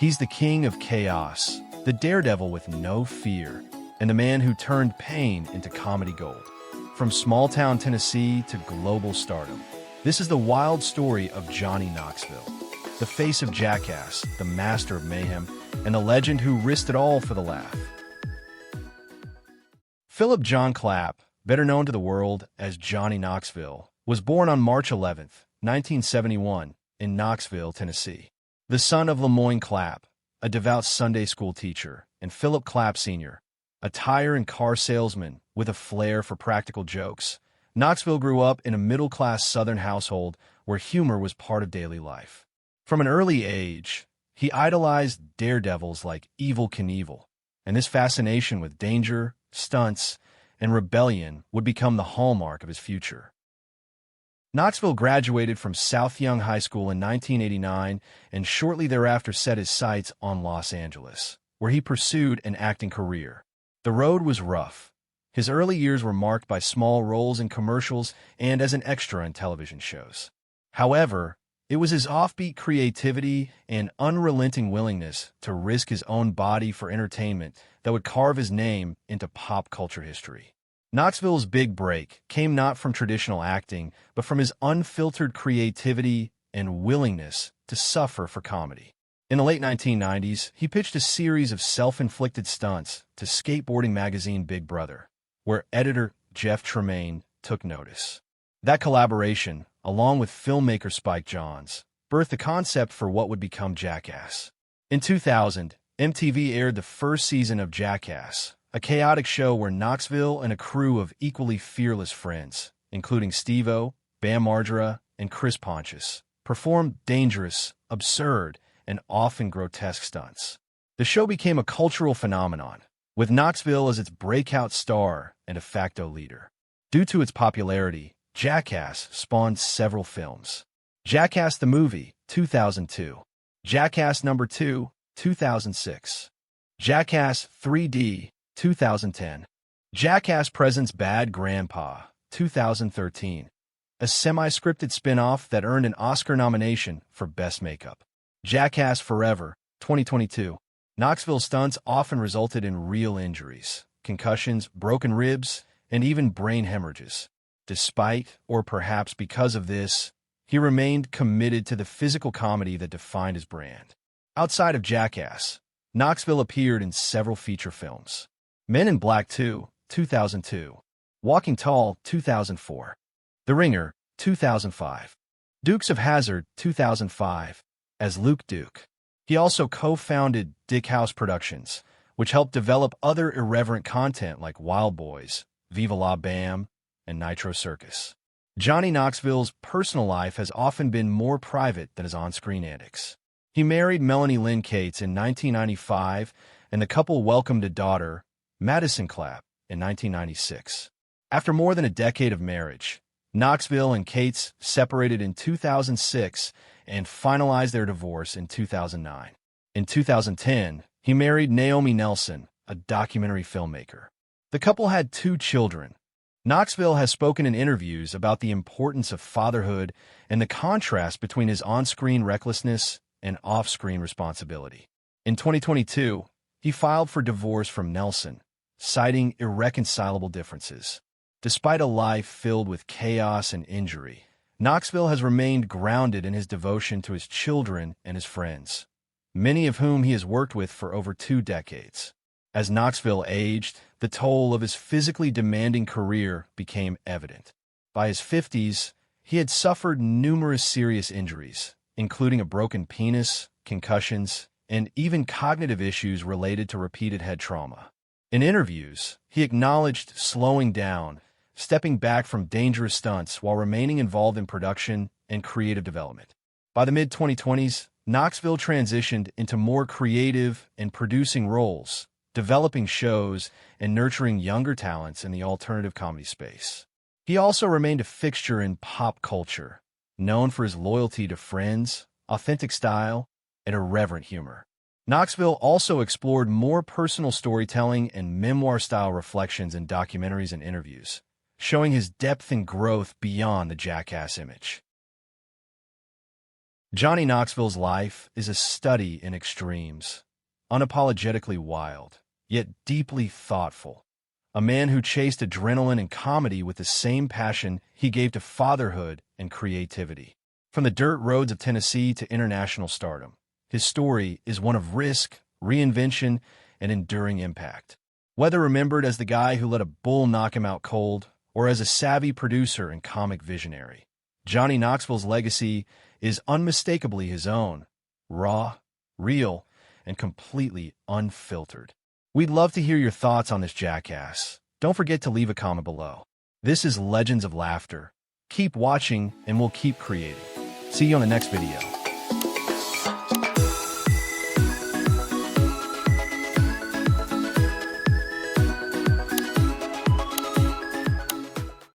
He's the king of chaos, the daredevil with no fear, and the man who turned pain into comedy gold. From small-town Tennessee to global stardom, this is the wild story of Johnny Knoxville, the face of Jackass, the master of mayhem, and the legend who risked it all for the laugh. Philip John Clapp, better known to the world as Johnny Knoxville, was born on March 11, 1971, in Knoxville, Tennessee. The son of Lemoyne Clapp, a devout Sunday school teacher, and Philip Clapp Sr., a tire and car salesman with a flair for practical jokes, Knoxville grew up in a middle-class Southern household where humor was part of daily life. From an early age, he idolized daredevils like Evel Knievel, and this fascination with danger, stunts, and rebellion would become the hallmark of his future. Knoxville graduated from South Young High School in 1989 and shortly thereafter set his sights on Los Angeles, where he pursued an acting career. The road was rough. His early years were marked by small roles in commercials and as an extra in television shows. However, it was his offbeat creativity and unrelenting willingness to risk his own body for entertainment that would carve his name into pop culture history. Knoxville's big break came not from traditional acting, but from his unfiltered creativity and willingness to suffer for comedy. In the late 1990s, he pitched a series of self-inflicted stunts to skateboarding magazine Big Brother, where editor Jeff Tremaine took notice. That collaboration, along with filmmaker Spike Jonze, birthed the concept for what would become Jackass. In 2000, MTV aired the first season of Jackass, a chaotic show where Knoxville and a crew of equally fearless friends, including Steve-O, Bam Margera, and Chris Pontius, performed dangerous, absurd, and often grotesque stunts. The show became a cultural phenomenon, with Knoxville as its breakout star and de facto leader. Due to its popularity, Jackass spawned several films. Jackass the Movie, 2002. Jackass No. 2, 2006. Jackass 3D, 2010. Jackass Presents Bad Grandpa, 2013. A semi-scripted spin-off that earned an Oscar nomination for Best Makeup. Jackass Forever, 2022. Knoxville stunts often resulted in real injuries, concussions, broken ribs, and even brain hemorrhages. Despite, or perhaps because of this, he remained committed to the physical comedy that defined his brand. Outside of Jackass, Knoxville appeared in several feature films. Men in Black 2, 2002. Walking Tall, 2004. The Ringer, 2005. Dukes of Hazzard, 2005, as Luke Duke. He also co-founded Dick House Productions, which helped develop other irreverent content like Wild Boys, Viva La Bam, and Nitro Circus. Johnny Knoxville's personal life has often been more private than his on-screen antics. He married Melanie Lynn Cates in 1995, and the couple welcomed a daughter, Madison Clapp, in 1996. After more than a decade of marriage, Knoxville and Cates separated in 2006 and finalized their divorce in 2009. In 2010, he married Naomi Nelson, a documentary filmmaker. The couple had 2 children. Knoxville has spoken in interviews about the importance of fatherhood and the contrast between his on-screen recklessness and off-screen responsibility. In 2022, he filed for divorce from Nelson, citing irreconcilable differences. Despite a life filled with chaos and injury, Knoxville has remained grounded in his devotion to his children and his friends, many of whom he has worked with for over 2 decades. As Knoxville aged, the toll of his physically demanding career became evident. By his 50s, he had suffered numerous serious injuries, including a broken penis, concussions, and even cognitive issues related to repeated head trauma. In interviews, he acknowledged slowing down, stepping back from dangerous stunts while remaining involved in production and creative development. By the mid-2020s, Knoxville transitioned into more creative and producing roles, developing shows and nurturing younger talents in the alternative comedy space. He also remained a fixture in pop culture, known for his loyalty to friends, authentic style, and irreverent humor. Knoxville also explored more personal storytelling and memoir-style reflections in documentaries and interviews, showing his depth and growth beyond the Jackass image. Johnny Knoxville's life is a study in extremes, unapologetically wild, yet deeply thoughtful. A man who chased adrenaline and comedy with the same passion he gave to fatherhood and creativity. From the dirt roads of Tennessee to international stardom, his story is one of risk, reinvention, and enduring impact. Whether remembered as the guy who let a bull knock him out cold, or as a savvy producer and comic visionary, Johnny Knoxville's legacy is unmistakably his own, raw, real, and completely unfiltered. We'd love to hear your thoughts on this jackass. Don't forget to leave a comment below. This is Legends of Laughter. Keep watching and we'll keep creating. See you on the next video.